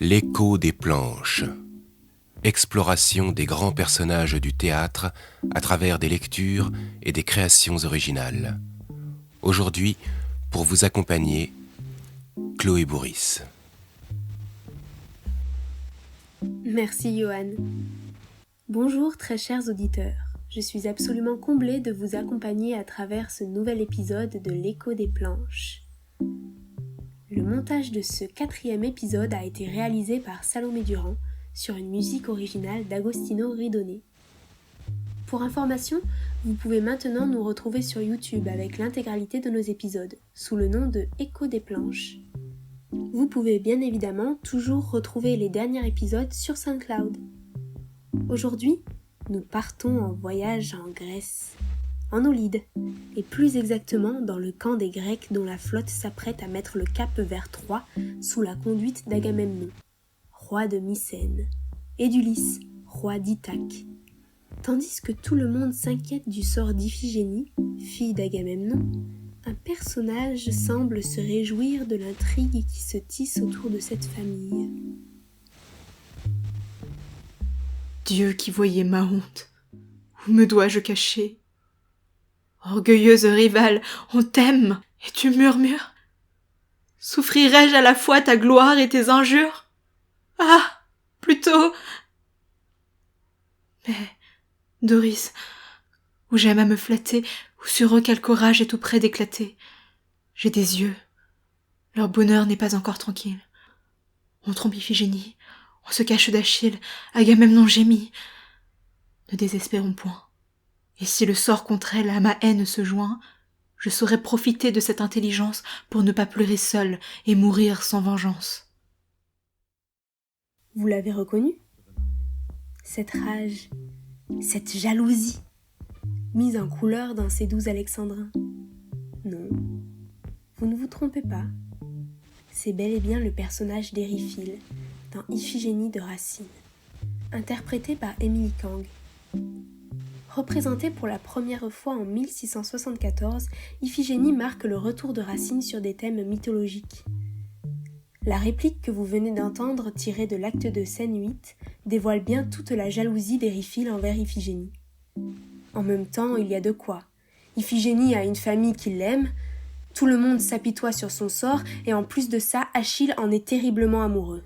L'écho des planches. Exploration des grands personnages du théâtre à travers des lectures et des créations originales. Aujourd'hui, pour vous accompagner, Chloé Bourris. Merci Johan. Bonjour très chers auditeurs. Je suis absolument comblée de vous accompagner à travers ce nouvel épisode de l'Écho des planches. Le montage de ce 4e épisode a été réalisé par Salomé Durand sur une musique originale d'Agostino Ridone. Pour information, vous pouvez maintenant nous retrouver sur YouTube avec l'intégralité de nos épisodes, sous le nom de Écho des planches. Vous pouvez bien évidemment toujours retrouver les derniers épisodes sur SoundCloud. Aujourd'hui, nous partons en voyage en Grèce, en Aulide, et plus exactement dans le camp des Grecs dont la flotte s'apprête à mettre le cap vers Troie sous la conduite d'Agamemnon, roi de Mycène, et d'Ulysse, roi d'Ithaque. Tandis que tout le monde s'inquiète du sort d'Iphigénie, fille d'Agamemnon, un personnage semble se réjouir de l'intrigue qui se tisse autour de cette famille. Dieu qui voyait ma honte, où me dois-je cacher? Orgueilleuse rivale, on t'aime, et tu murmures? Souffrirai-je à la fois ta gloire et tes injures? Ah, plutôt... Mais, Doris, où j'aime à me flatter, où sur eux quelque orage est tout près d'éclater, j'ai des yeux, leur bonheur n'est pas encore tranquille. On trompe Iphigénie, on se cache d'Achille, Agamemnon gémit. Ne désespérons point. Et si le sort contre elle à ma haine se joint, je saurai profiter de cette intelligence pour ne pas pleurer seule et mourir sans vengeance. Vous l'avez reconnu ? Cette rage, cette jalousie, mise en couleur dans ces doux alexandrins. Non, vous ne vous trompez pas. C'est bel et bien le personnage d'Ériphile dans Iphigénie de Racine, interprété par Émilie Kang. Représentée pour la première fois en 1674, Iphigénie marque le retour de Racine sur des thèmes mythologiques. La réplique que vous venez d'entendre tirée de l'acte de scène 8 dévoile bien toute la jalousie d'Ériphile envers Iphigénie. En même temps, il y a de quoi. Iphigénie a une famille qui l'aime, tout le monde s'apitoie sur son sort, et en plus de ça, Achille en est terriblement amoureux.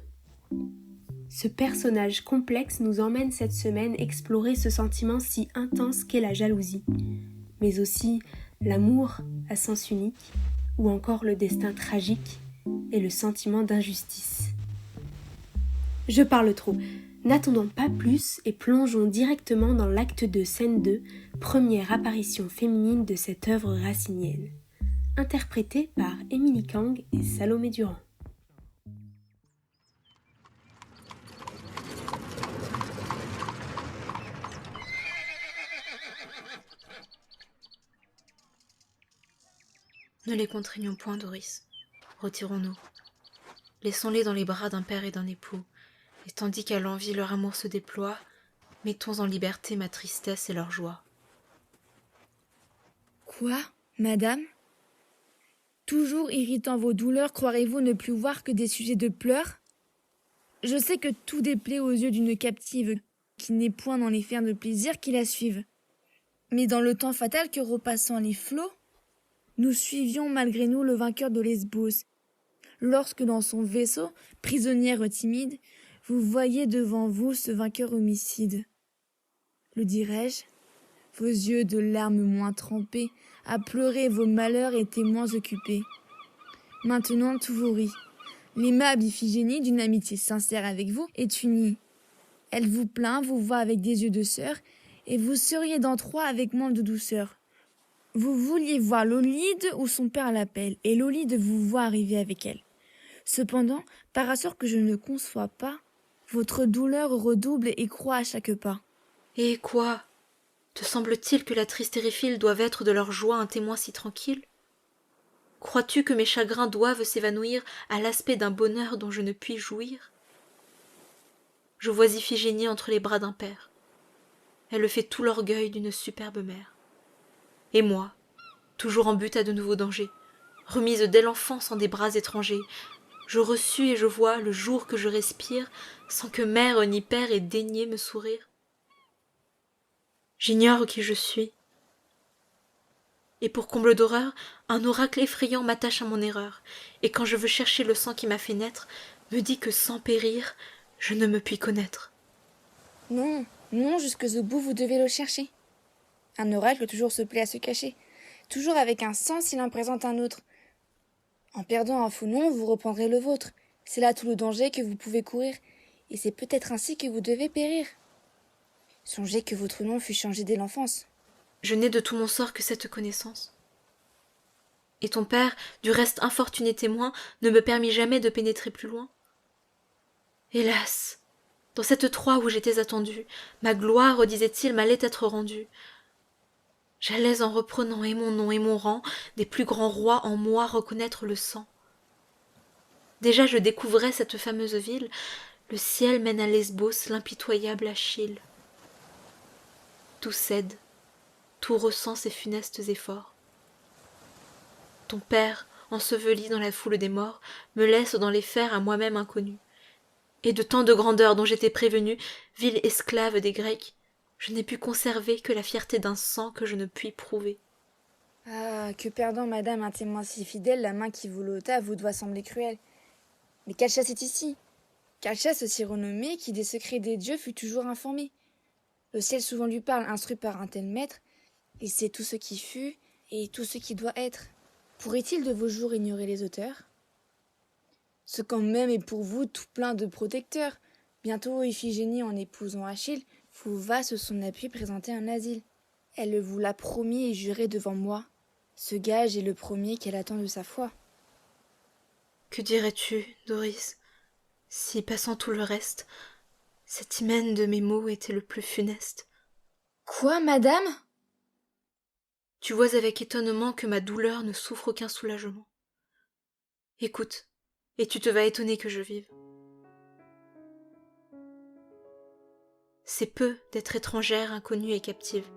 Ce personnage complexe nous emmène cette semaine explorer ce sentiment si intense qu'est la jalousie, mais aussi l'amour à sens unique, ou encore le destin tragique et le sentiment d'injustice. Je parle trop. N'attendons pas plus et plongeons directement dans l'acte de scène 2, première apparition féminine de cette œuvre racinienne, interprétée par Émilie Kang et Salomé Durand. Ne les contraignons point, Doris. Retirons-nous. Laissons-les dans les bras d'un père et d'un époux, et tandis qu'à l'envi leur amour se déploie, mettons en liberté ma tristesse et leur joie. Quoi, madame? Toujours irritant vos douleurs, croirez-vous ne plus voir que des sujets de pleurs? Je sais que tout déplaît aux yeux d'une captive, qui n'est point dans les fers de plaisir qui la suivent. Mais dans le temps fatal que repassant les flots, nous suivions malgré nous le vainqueur de Lesbos, lorsque dans son vaisseau, prisonnière timide, vous voyez devant vous ce vainqueur homicide. Le dirais-je? Vos yeux de larmes moins trempés, à pleurer vos malheurs et témoins occupés. Maintenant tout vous rit. L'aimable Iphigénie, d'une amitié sincère avec vous, est unie. Elle vous plaint, vous voit avec des yeux de sœur, et vous seriez dans Troie avec moins de douceur. Vous vouliez voir l'Aulide où son père l'appelle, et l'Aulide vous voit arriver avec elle. Cependant, par assort que je ne conçois pas, votre douleur redouble et croît à chaque pas. Et quoi? Te semble-t-il que la triste Éryphile doive être de leur joie un témoin si tranquille? Crois-tu que mes chagrins doivent s'évanouir à l'aspect d'un bonheur dont je ne puis jouir? Je vois Iphigénie entre les bras d'un père. Elle fait tout l'orgueil d'une superbe mère. Et moi, toujours en butte à de nouveaux dangers, remise dès l'enfance en des bras étrangers, Je reçus et je vois le jour que je respire, sans que mère ni père ait daigné me sourire. J'ignore qui je suis. Et pour comble d'horreur, un oracle effrayant m'attache à mon erreur, et quand je veux chercher le sang qui m'a fait naître, me dit que sans périr, je ne me puis connaître. Non, non, jusque au bout vous devez le chercher. Un oracle toujours se plaît à se cacher, toujours avec un sens il en présente un autre. En perdant un faux nom, vous reprendrez le vôtre. C'est là tout le danger que vous pouvez courir, et c'est peut-être ainsi que vous devez périr. Songez que votre nom fut changé dès l'enfance. Je n'ai de tout mon sort que cette connaissance. Et ton père, du reste infortuné témoin, ne me permit jamais de pénétrer plus loin. Hélas, dans cette Troie où j'étais attendue, ma gloire, disait-il, m'allait être rendue. J'allais en reprenant et mon nom et mon rang, des plus grands rois en moi reconnaître le sang. Déjà je découvrais cette fameuse ville, le ciel mène à Lesbos l'impitoyable Achille. Tout cède, tout ressent ses funestes efforts. Ton père, enseveli dans la foule des morts, me laisse dans les fers à moi-même inconnu. Et de tant de grandeur dont j'étais prévenue, ville esclave des Grecs, je n'ai pu conserver que la fierté d'un sang que je ne puis prouver. Ah, que perdant, madame, un témoin si fidèle, la main qui vous l'ôta vous doit sembler cruelle. Mais Calchas est ici. Calchas, aussi renommé, qui des secrets des dieux fut toujours informé. Le ciel souvent lui parle, instruit par un tel maître. Il sait tout ce qui fut et tout ce qui doit être. Pourrait-il de vos jours ignorer les auteurs? Ce quand même est pour vous tout plein de protecteurs. Bientôt Iphigénie, en épousant Achille, vous va sous son appui présenter un asile. Elle vous l'a promis et juré devant moi. Ce gage est le premier qu'elle attend de sa foi. Que dirais-tu, Doris, si, passant tout le reste, cet hymen de mes mots était le plus funeste? Quoi, madame? Tu vois avec étonnement que ma douleur ne souffre aucun soulagement. Écoute, et tu te vas étonner que je vive. C'est peu d'être étrangère, inconnue et captive.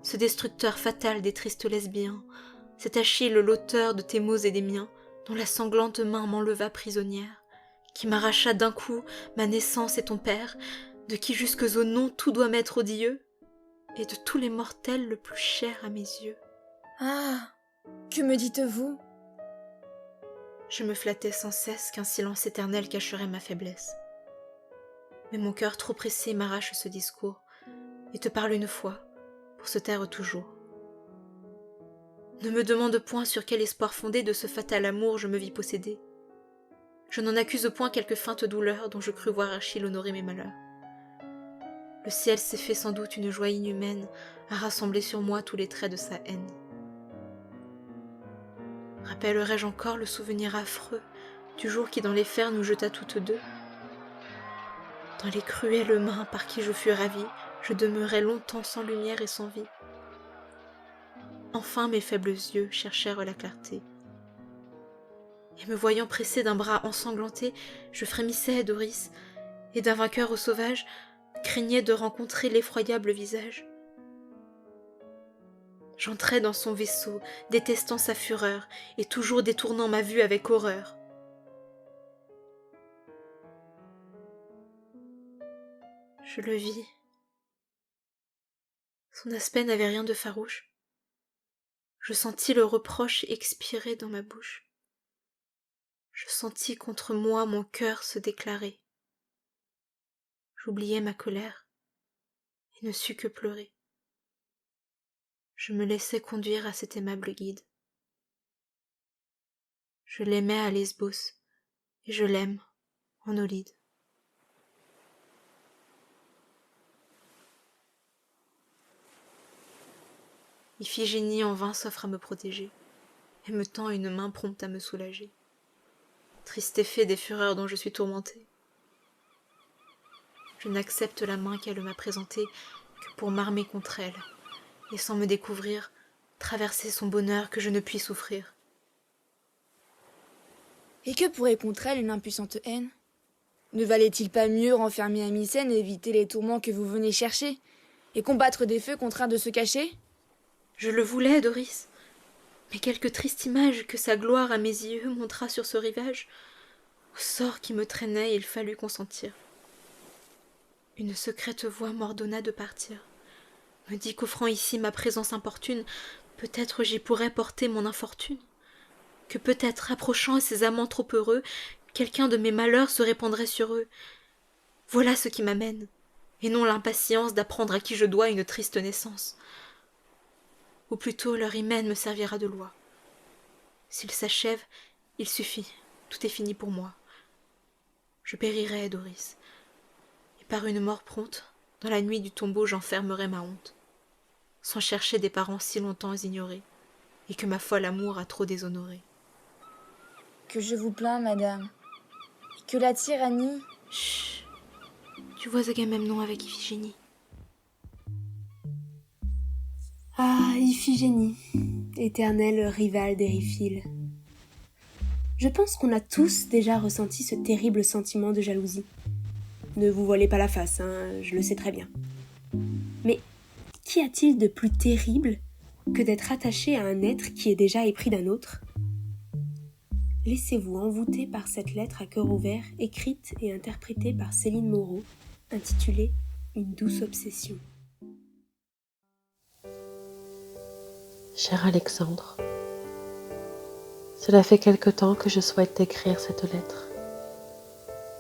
Ce destructeur fatal des tristes lesbiens, cet Achille l'auteur de tes maux et des miens, dont la sanglante main m'enleva prisonnière, qui m'arracha d'un coup ma naissance et ton père, de qui jusques au nom tout doit m'être odieux, et de tous les mortels le plus cher à mes yeux. Ah, que me dites-vous? Je me flattais sans cesse qu'un silence éternel cacherait ma faiblesse. Mais mon cœur trop pressé m'arrache ce discours, et te parle une fois, pour se taire toujours. Ne me demande point sur quel espoir fondé de ce fatal amour je me vis posséder. Je n'en accuse point quelque feinte douleur dont je crus voir Achille honorer mes malheurs. Le ciel s'est fait sans doute une joie inhumaine à rassembler sur moi tous les traits de sa haine. Rappellerai-je encore le souvenir affreux du jour qui dans les fers nous jeta toutes deux? Dans les cruelles mains par qui je fus ravie, je demeurai longtemps sans lumière et sans vie. Enfin mes faibles yeux cherchèrent la clarté. Et me voyant pressée d'un bras ensanglanté, je frémissais, Doris, et d'un vainqueur au sauvage, craignais de rencontrer l'effroyable visage. J'entrais dans son vaisseau, détestant sa fureur, et toujours détournant ma vue avec horreur. Je le vis. Son aspect n'avait rien de farouche. Je sentis le reproche expirer dans ma bouche. Je sentis contre moi mon cœur se déclarer. J'oubliai ma colère et ne sus que pleurer. Je me laissai conduire à cet aimable guide. Je l'aimais à Lesbos et je l'aime en Olide. Iphigénie en vain s'offre à me protéger et me tend une main prompte à me soulager. Triste effet des fureurs dont je suis tourmentée. Je n'accepte la main qu'elle m'a présentée que pour m'armer contre elle, et sans me découvrir, traverser son bonheur que je ne puis souffrir. Et que pourrait contre elle une impuissante haine? Ne valait-il pas mieux renfermer à Mycène et éviter les tourments que vous venez chercher, et combattre des feux contraints de se cacher? Je le voulais, Doris. Mais quelque triste image que sa gloire à mes yeux montra sur ce rivage. Au sort qui me traînait, il fallut consentir. Une secrète voix m'ordonna de partir, me dit qu'offrant ici ma présence importune, peut-être j'y pourrais porter mon infortune, que peut-être, approchant ces amants trop heureux, quelqu'un de mes malheurs se répandrait sur eux. Voilà ce qui m'amène, et non l'impatience d'apprendre à qui je dois une triste naissance. Ou plutôt leur hymen me servira de loi. S'il s'achève, il suffit, tout est fini pour moi. Je périrai, Doris, et par une mort prompte, dans la nuit du tombeau j'enfermerai ma honte, sans chercher des parents si longtemps ignorés, et que ma folle amour a trop déshonoré. Que je vous plains, madame, et que la tyrannie... Chut, tu vois Agamemnon avec Iphigénie. Ah, Iphigénie, éternelle rivale d'Ériphyle. Je pense qu'on a tous déjà ressenti ce terrible sentiment de jalousie. Ne vous voilez pas la face, je le sais très bien. Mais qu'y a-t-il de plus terrible que d'être attaché à un être qui est déjà épris d'un autre ? Laissez-vous envoûter par cette lettre à cœur ouvert, écrite et interprétée par Céline Moreau, intitulée « Une douce obsession ». Cher Alexandre, cela fait quelque temps que je souhaite t'écrire cette lettre.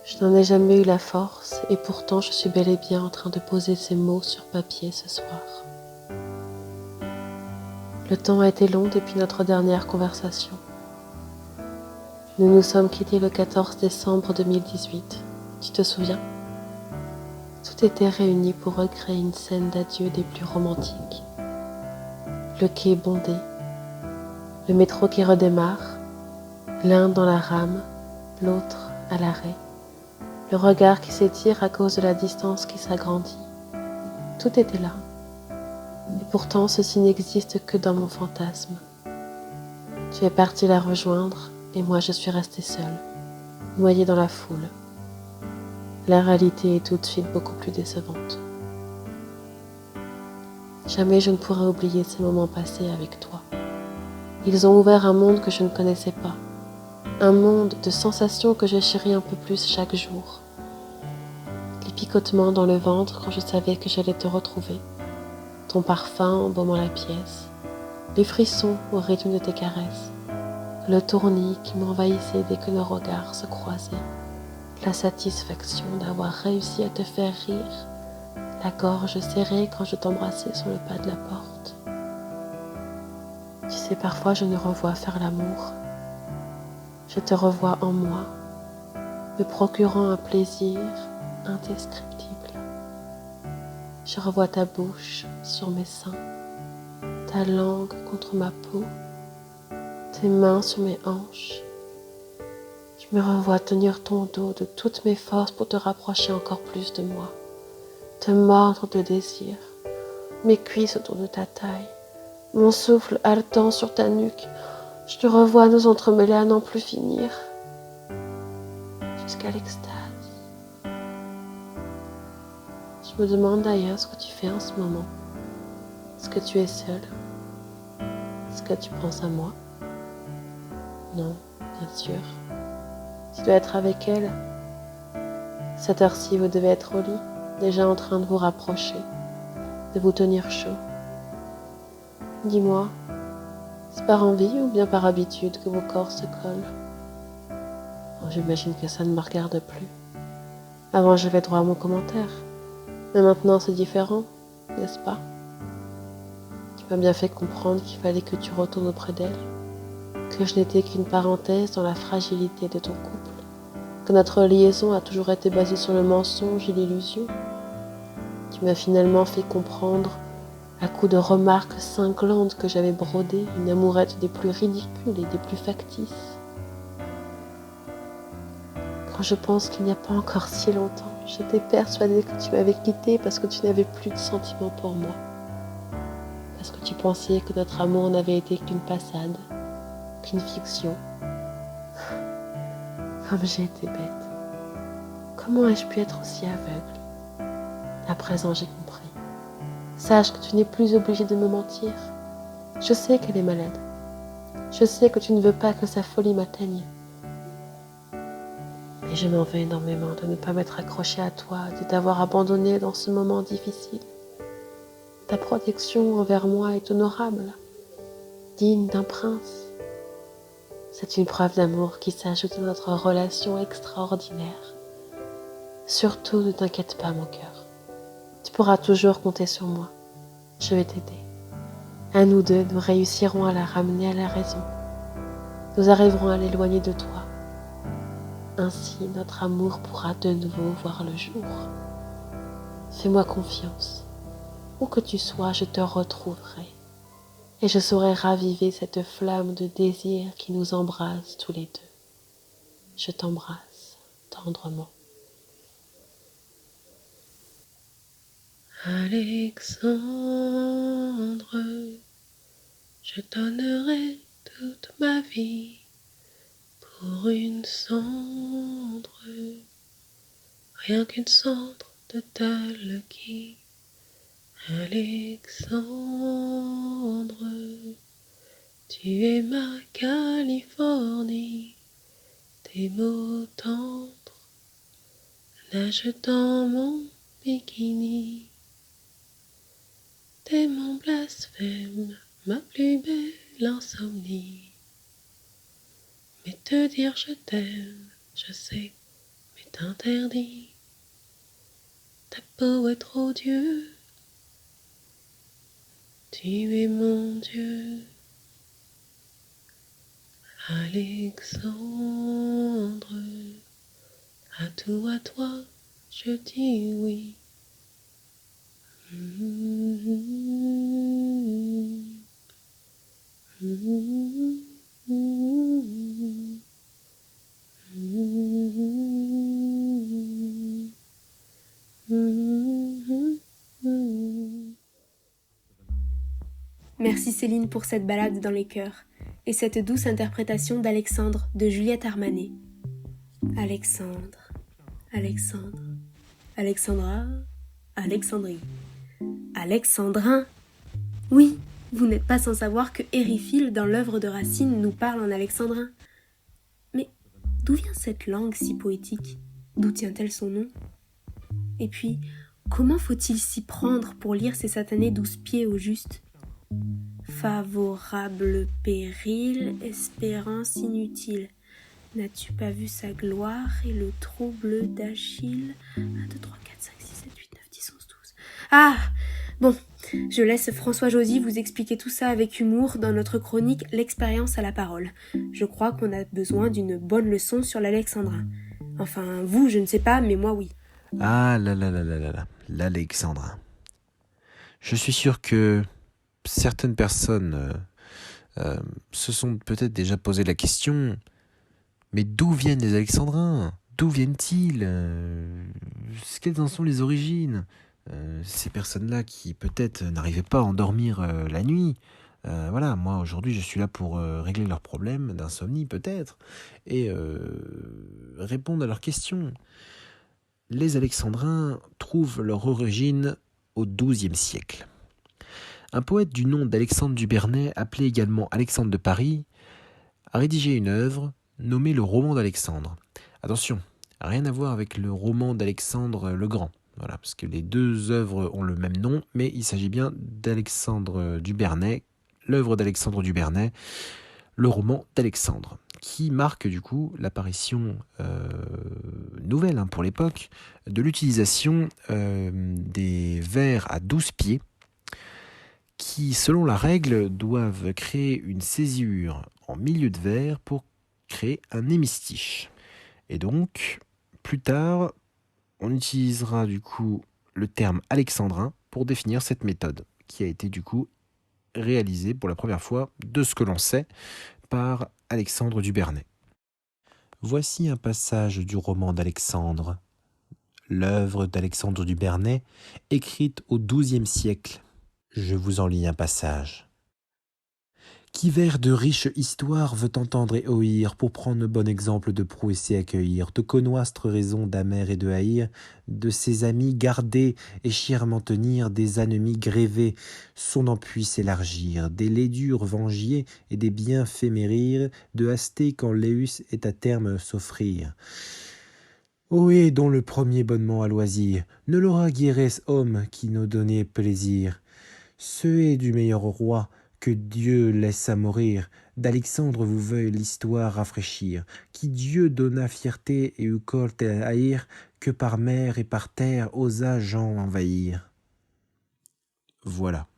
Je n'en ai jamais eu la force et pourtant je suis bel et bien en train de poser ces mots sur papier ce soir. Le temps a été long depuis notre dernière conversation. Nous nous sommes quittés le 14 décembre 2018, tu te souviens ? Tout était réuni pour recréer une scène d'adieu des plus romantiques. Le quai bondé, le métro qui redémarre, l'un dans la rame, l'autre à l'arrêt, le regard qui s'étire à cause de la distance qui s'agrandit. Tout était là. Et pourtant, ceci n'existe que dans mon fantasme. Tu es parti la rejoindre et moi je suis restée seule, noyée dans la foule. La réalité est tout de suite beaucoup plus décevante. Jamais je ne pourrai oublier ces moments passés avec toi. Ils ont ouvert un monde que je ne connaissais pas, un monde de sensations que je chéris un peu plus chaque jour. Les picotements dans le ventre quand je savais que j'allais te retrouver, ton parfum embaumant la pièce, les frissons au rythme de tes caresses, le tournis qui m'envahissait dès que nos regards se croisaient, la satisfaction d'avoir réussi à te faire rire, la gorge serrée quand je t'embrassais sur le pas de la porte. Tu sais, parfois je nous revois faire l'amour. Je te revois en moi, me procurant un plaisir indescriptible. Je revois ta bouche sur mes seins, ta langue contre ma peau, tes mains sur mes hanches. Je me revois tenir ton dos de toutes mes forces pour te rapprocher encore plus de moi, te mordre de désir, mes cuisses autour de ta taille, mon souffle haletant sur ta nuque. Je te revois nous entremêler à n'en plus finir, jusqu'à l'extase. Je me demande d'ailleurs ce que tu fais en ce moment. Est-ce que tu es seule? Est-ce que tu penses à moi? Non, bien sûr. Tu dois être avec elle. Cette heure-ci, vous devez être au lit, déjà en train de vous rapprocher, de vous tenir chaud. Dis-moi, c'est par envie ou bien par habitude que vos corps se collent? Oh, j'imagine que ça ne me regarde plus. Avant, j'avais droit à mon commentaire. Mais maintenant, c'est différent, n'est-ce pas? Tu m'as bien fait comprendre qu'il fallait que tu retournes auprès d'elle, que je n'étais qu'une parenthèse dans la fragilité de ton couple, que notre liaison a toujours été basée sur le mensonge et l'illusion. Tu m'as finalement fait comprendre, à coups de remarques cinglantes que j'avais brodées, une amourette des plus ridicules et des plus factices. Quand je pense qu'il n'y a pas encore si longtemps, j'étais persuadée que tu m'avais quittée parce que tu n'avais plus de sentiments pour moi. Parce que tu pensais que notre amour n'avait été qu'une passade, qu'une fiction. Comme j'ai été bête. Comment ai-je pu être aussi aveugle? À présent, j'ai compris. Sache que tu n'es plus obligé de me mentir. Je sais qu'elle est malade. Je sais que tu ne veux pas que sa folie m'atteigne. Et je m'en veux énormément de ne pas m'être accrochée à toi, de t'avoir abandonné dans ce moment difficile. Ta protection envers moi est honorable, digne d'un prince. C'est une preuve d'amour qui s'ajoute à notre relation extraordinaire. Surtout, ne t'inquiète pas, mon cœur. Tu pourras toujours compter sur moi. Je vais t'aider. À nous deux, nous réussirons à la ramener à la raison. Nous arriverons à l'éloigner de toi. Ainsi, notre amour pourra de nouveau voir le jour. Fais-moi confiance. Où que tu sois, je te retrouverai. Et je saurai raviver cette flamme de désir qui nous embrase tous les deux. Je t'embrasse tendrement. Alexandre, je donnerai toute ma vie pour une cendre, rien qu'une cendre de Talqui. Alexandre, tu es ma Californie, tes mots tendres nagent dans mon bikini. T'es mon blasphème, ma plus belle insomnie. Mais te dire je t'aime, je sais, m'est interdit. Ta peau est trop Dieu, tu es mon Dieu. Alexandre, à toi, je dis oui. Merci Céline pour cette balade dans les cœurs et cette douce interprétation d'Alexandre de Juliette Armanet. Alexandre, Alexandre, Alexandra, Alexandrie, Alexandrin. Oui, vous n'êtes pas sans savoir que Héréphile, dans l'œuvre de Racine, nous parle en alexandrin. Mais d'où vient cette langue si poétique? D'où tient-elle son nom? Et puis, comment faut-il s'y prendre pour lire ces satanés 12 pieds au juste? Favorable péril, espérance inutile. N'as-tu pas vu sa gloire et le trouble d'Achille? 1, 2, 3, 4, 5, 6, 7, 8, 9, 10, 11, 12. Ah! Bon, je laisse François Josy vous expliquer tout ça avec humour dans notre chronique L'expérience à la parole. Je crois qu'on a besoin d'une bonne leçon sur l'alexandrin. Enfin, vous, je ne sais pas, mais moi, oui. Ah là, l'alexandrin. Je suis sûr que certaines personnes se sont peut-être déjà posé la question, mais d'où viennent les alexandrins? D'où viennent-ils? Quelles en sont les origines? Ces personnes-là qui peut-être n'arrivaient pas à endormir la nuit. Voilà, moi aujourd'hui je suis là pour régler leurs problèmes d'insomnie peut-être et répondre à leurs questions. Les alexandrins trouvent leur origine au XIIe siècle. Un poète du nom d'Alexandre du Bernay, appelé également Alexandre de Paris, a rédigé une œuvre nommée le roman d'Alexandre. Attention, rien à voir avec le roman d'Alexandre le Grand. Voilà, parce que les deux œuvres ont le même nom, mais il s'agit bien d'Alexandre du Bernay, l'œuvre d'Alexandre du Bernay, le roman d'Alexandre, qui marque du coup l'apparition nouvelle pour l'époque de l'utilisation des vers à 12 pieds qui, selon la règle, doivent créer une césure en milieu de vers pour créer un hémistiche. Et donc, plus tard, on utilisera du coup le terme alexandrin pour définir cette méthode, qui a été du coup réalisée pour la première fois, de ce que l'on sait, par Alexandre du Bernay. Voici un passage du roman d'Alexandre, l'œuvre d'Alexandre du Bernay, écrite au XIIe siècle. Je vous en lis un passage. Qui vers de riches histoires veut entendre et ouïr, pour prendre bon exemple de prouesser accueillir, de connoistre raison d'amer et de haïr, de ses amis garder et chèrement tenir, des ennemis gréver, son empui s'élargir, des laidures vengier et des bienfaits mérir, de haster quand Léus est à terme s'offrir. Ohé, dont le premier bonnement à loisir, ne l'aura guéresse homme qui nous donnait plaisir. Ce est du meilleur roi, que Dieu laissa mourir, d'Alexandre vous veuille l'histoire rafraîchir, qui Dieu donna fierté et eut colte à haïr, que par mer et par terre osa Jean envahir. Voilà.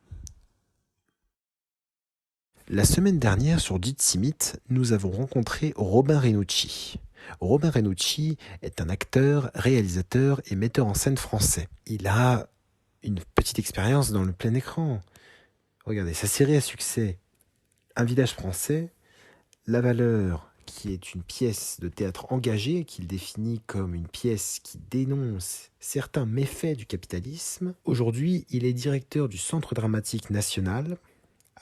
La semaine dernière, sur Dizimit, nous avons rencontré Robin Renucci. Robin Renucci est un acteur, réalisateur et metteur en scène français. Il a une petite expérience dans le plein écran. Regardez, sa série à succès, Un village français, La Valeur, qui est une pièce de théâtre engagée, qu'il définit comme une pièce qui dénonce certains méfaits du capitalisme. Aujourd'hui, il est directeur du Centre dramatique national,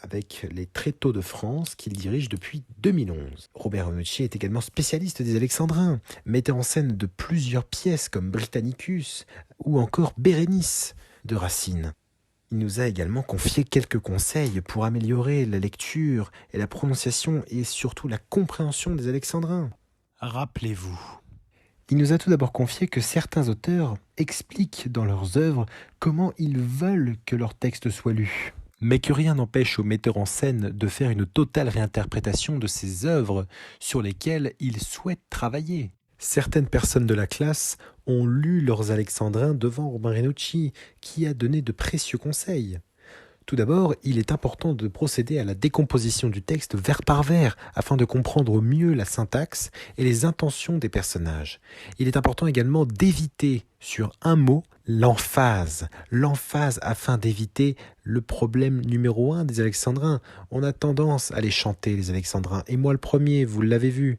avec les Tréteaux de France qu'il dirige depuis 2011. Robert Renucci est également spécialiste des Alexandrins, metteur en scène de plusieurs pièces comme Britannicus ou encore Bérénice de Racine. Il nous a également confié quelques conseils pour améliorer la lecture et la prononciation et surtout la compréhension des Alexandrins. Rappelez-vous. Il nous a tout d'abord confié que certains auteurs expliquent dans leurs œuvres comment ils veulent que leur texte soit lu, mais que rien n'empêche au metteur en scène de faire une totale réinterprétation de ces œuvres sur lesquelles il souhaite travailler. Certaines personnes de la classe ont lu leurs Alexandrins devant Robin Renucci, qui a donné de précieux conseils. Tout d'abord, il est important de procéder à la décomposition du texte vers par vers, afin de comprendre au mieux la syntaxe et les intentions des personnages. Il est important également d'éviter, sur un mot, l'emphase. L'emphase afin d'éviter le problème numéro 1 des Alexandrins. On a tendance à les chanter, les Alexandrins. Et moi le premier, vous l'avez vu,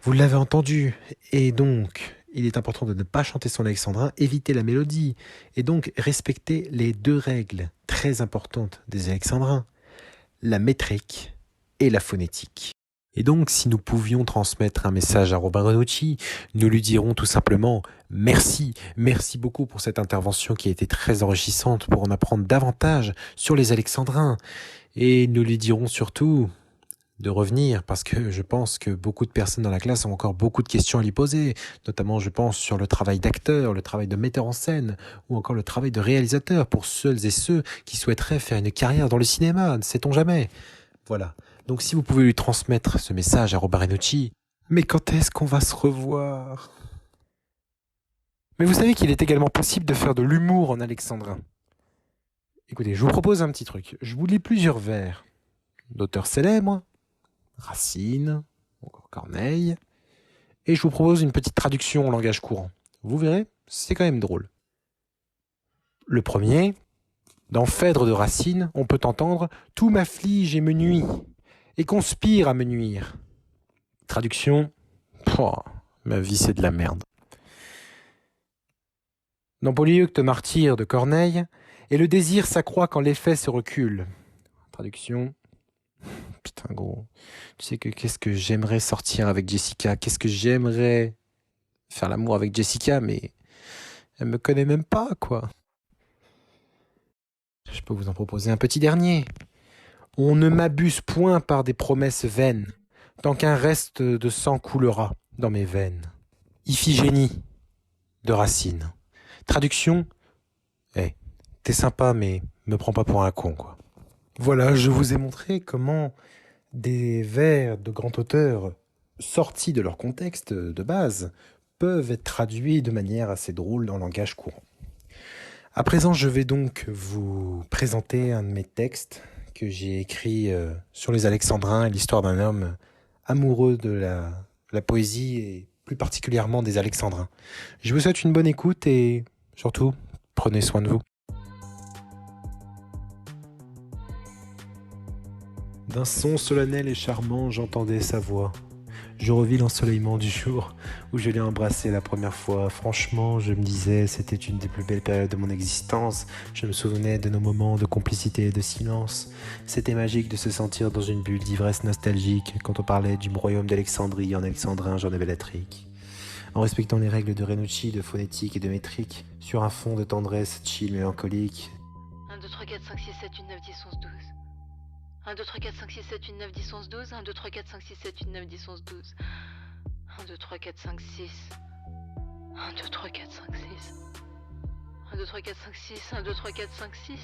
vous l'avez entendu. Et donc, il est important de ne pas chanter son alexandrin, éviter la mélodie, et donc respecter les deux règles très importantes des alexandrins, la métrique et la phonétique. Et donc, si nous pouvions transmettre un message à Robin Renucci, nous lui dirons tout simplement merci, merci beaucoup pour cette intervention qui a été très enrichissante pour en apprendre davantage sur les alexandrins. Et nous lui dirons surtout de revenir, parce que je pense que beaucoup de personnes dans la classe ont encore beaucoup de questions à lui poser, notamment je pense sur le travail d'acteur, le travail de metteur en scène, ou encore le travail de réalisateur pour celles et ceux qui souhaiteraient faire une carrière dans le cinéma, ne sait-on jamais. Voilà. Donc si vous pouvez lui transmettre ce message à Robin Renucci, mais quand est-ce qu'on va se revoir ? Mais vous savez qu'il est également possible de faire de l'humour en alexandrin. Écoutez, je vous propose un petit truc. Je vous lis plusieurs vers d'auteurs célèbres, Racine, encore Corneille, et je vous propose une petite traduction en langage courant. Vous verrez, c'est quand même drôle. Le premier, dans Phèdre de Racine, on peut entendre « Tout m'afflige et me nuit, et conspire à me nuire ». Traduction, ma vie c'est de la merde. Dans Polyeucte martyr de Corneille, et le désir s'accroît quand l'effet se recule. Traduction, putain gros, tu sais que qu'est-ce que j'aimerais sortir avec Jessica, qu'est-ce que j'aimerais faire l'amour avec Jessica, mais elle me connaît même pas, quoi. Je peux vous en proposer un petit dernier. On ne m'abuse point par des promesses vaines, tant qu'un reste de sang coulera dans mes veines. Iphigénie de Racine. Traduction, t'es sympa, mais me prends pas pour un con, quoi. Voilà, je vous ai montré comment des vers de grands auteurs sortis de leur contexte de base peuvent être traduits de manière assez drôle dans le langage courant. À présent, je vais donc vous présenter un de mes textes que j'ai écrit sur les Alexandrins et l'histoire d'un homme amoureux de la poésie et plus particulièrement des Alexandrins. Je vous souhaite une bonne écoute et surtout, prenez soin de vous. D'un son solennel et charmant, j'entendais sa voix. Je revis l'ensoleillement du jour où je l'ai embrassée la première fois. Franchement, je me disais, c'était une des plus belles périodes de mon existence. Je me souvenais de nos moments de complicité et de silence. C'était magique de se sentir dans une bulle d'ivresse nostalgique quand on parlait du royaume d'Alexandrie en alexandrin journal-électrique. En respectant les règles de Renucci, de phonétique et de métrique, sur un fond de tendresse chill mélancolique. 1, 2, 3, 4, 5, 6, 7, 8, 9, 10, 11, 12. 1, 2, 3, 4, 5, 6, 7, 8, 9, 10, 11, 12. 1, 2, 3, 4, 5, 6, 7, 8, 9, 10, 11, 12. 1, 2, 3, 4, 5, 6. 1, 2, 3, 4, 5, 6. 1, 2, 3, 4, 5, 6. 1, 2, 3, 4, 5, 6.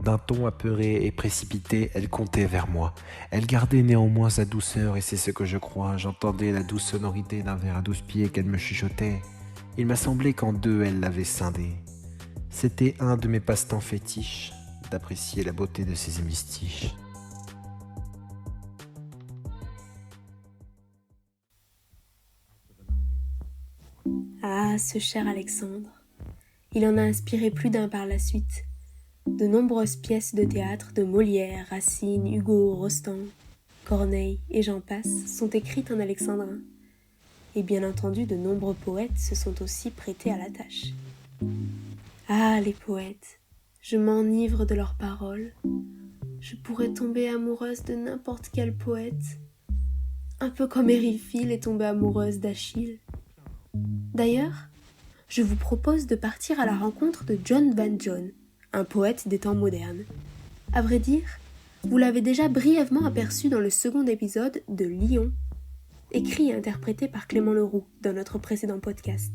D'un ton apeuré et précipité, elle comptait vers moi. Elle gardait néanmoins sa douceur, et c'est ce que je crois. J'entendais la douce sonorité d'un verre à 12 pieds qu'elle me chuchotait. Il m'a semblé qu'en deux, elle l'avait scindé. C'était un de mes passe-temps fétiches, d'apprécier la beauté de ses hémistiches. Ah, ce cher Alexandre. Il en a inspiré plus d'un par la suite. De nombreuses pièces de théâtre de Molière, Racine, Hugo, Rostand, Corneille et j'en passe sont écrites en alexandrin. Et bien entendu, de nombreux poètes se sont aussi prêtés à la tâche. Ah, les poètes, je m'enivre de leurs paroles. Je pourrais tomber amoureuse de n'importe quel poète, un peu comme Éryphile est tombée amoureuse d'Achille. D'ailleurs, je vous propose de partir à la rencontre de John Van John, un poète des temps modernes. À vrai dire, vous l'avez déjà brièvement aperçu dans le second épisode de Lion, écrit et interprété par Clément Leroux dans notre précédent podcast.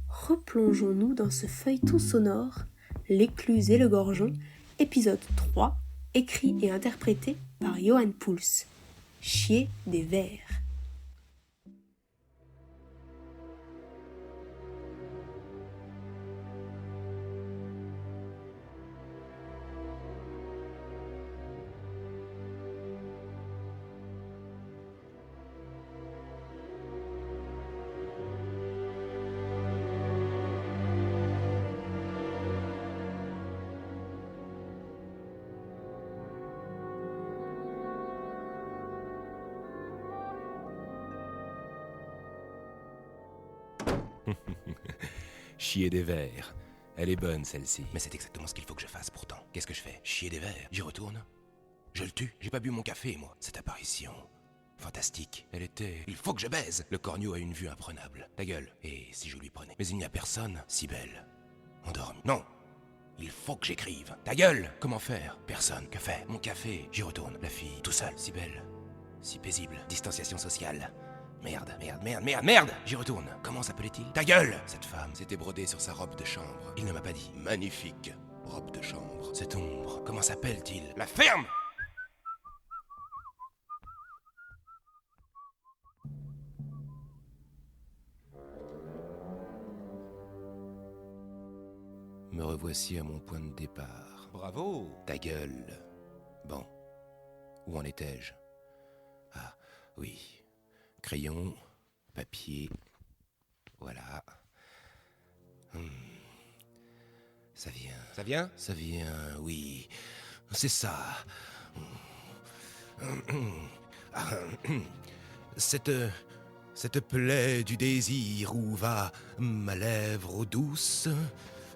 Replongeons-nous dans ce feuilleton sonore, L'écluse et le gorgeon, épisode 3, écrit et interprété par Johan Pouls, Chier des vers. Chier des vers. Elle est bonne, celle-ci. Mais c'est exactement ce qu'il faut que je fasse, pourtant. Qu'est-ce que je fais? Chier des vers. J'y retourne? Je le tue? J'ai pas bu mon café, moi. Cette apparition... fantastique. Elle était... Il faut que je baise. Le corneau a une vue imprenable. Ta gueule. Et si je lui prenais? Mais il n'y a personne si belle. Endormie. Non. Il faut que j'écrive. Ta gueule. Comment faire? Personne. Que faire? Mon café. J'y retourne. La fille, tout seul. Si belle. Si paisible. Distanciation sociale. Merde. J'y retourne. Comment s'appelait-il? Ta gueule. Cette femme s'était brodée sur sa robe de chambre. Il ne m'a pas dit. Magnifique. Robe de chambre. Cette ombre. Comment s'appelle-t-il? La ferme. Me revoici à mon point de départ. Bravo. Ta gueule. Bon. Où en étais-je? Ah, oui. Crayon, papier. Voilà. Ça vient. Ça vient? Ça vient, oui. C'est ça. Cette plaie du désir où va ma lèvre douce,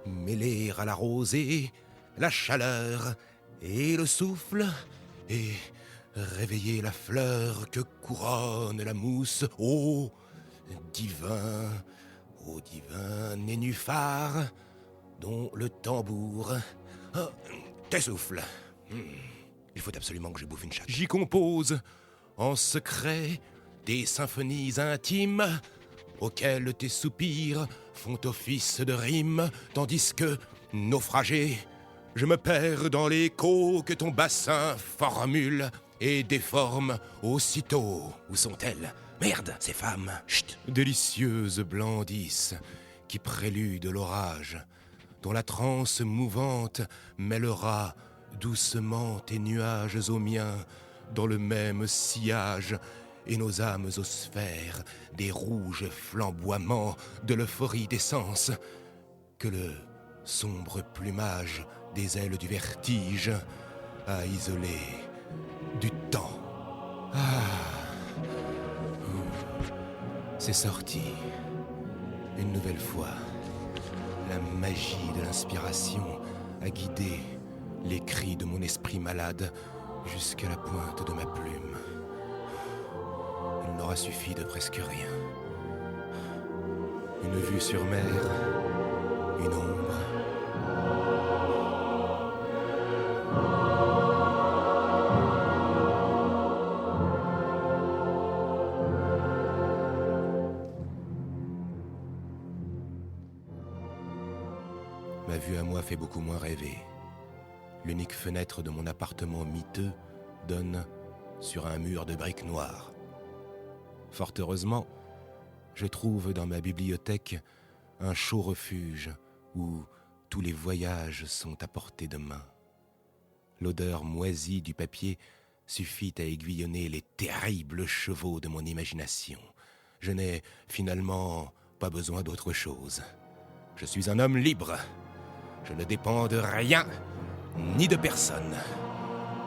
mêler à la rosée la chaleur et le souffle, et réveiller la fleur que couronne la mousse. Ô divin nénuphar, dont le tambour t'essouffle. Il faut absolument que je bouffe une chatte. J'y compose en secret des symphonies intimes auxquelles tes soupirs font office de rime, tandis que, naufragé, je me perds dans l'écho que ton bassin formule et déforme aussitôt. Où sont-elles? Merde, ces femmes. Chut. Délicieuses blandisses qui préludent l'orage, dont la transe mouvante mêlera doucement tes nuages aux miens dans le même sillage, et nos âmes aux sphères des rouges flamboiements de l'euphorie d'essence que le sombre plumage des ailes du vertige a isolé du temps. C'est sorti. Une nouvelle fois. La magie de l'inspiration a guidé les cris de mon esprit malade jusqu'à la pointe de ma plume. Il n'aura suffi de presque rien. Une vue sur mer, une ombre. Ma vue à moi fait beaucoup moins rêver. L'unique fenêtre de mon appartement miteux donne sur un mur de briques noires. Fort heureusement, je trouve dans ma bibliothèque un chaud refuge où tous les voyages sont à portée de main. L'odeur moisie du papier suffit à aiguillonner les terribles chevaux de mon imagination. Je n'ai finalement pas besoin d'autre chose. Je suis un homme libre. Je ne dépends de rien, ni de personne.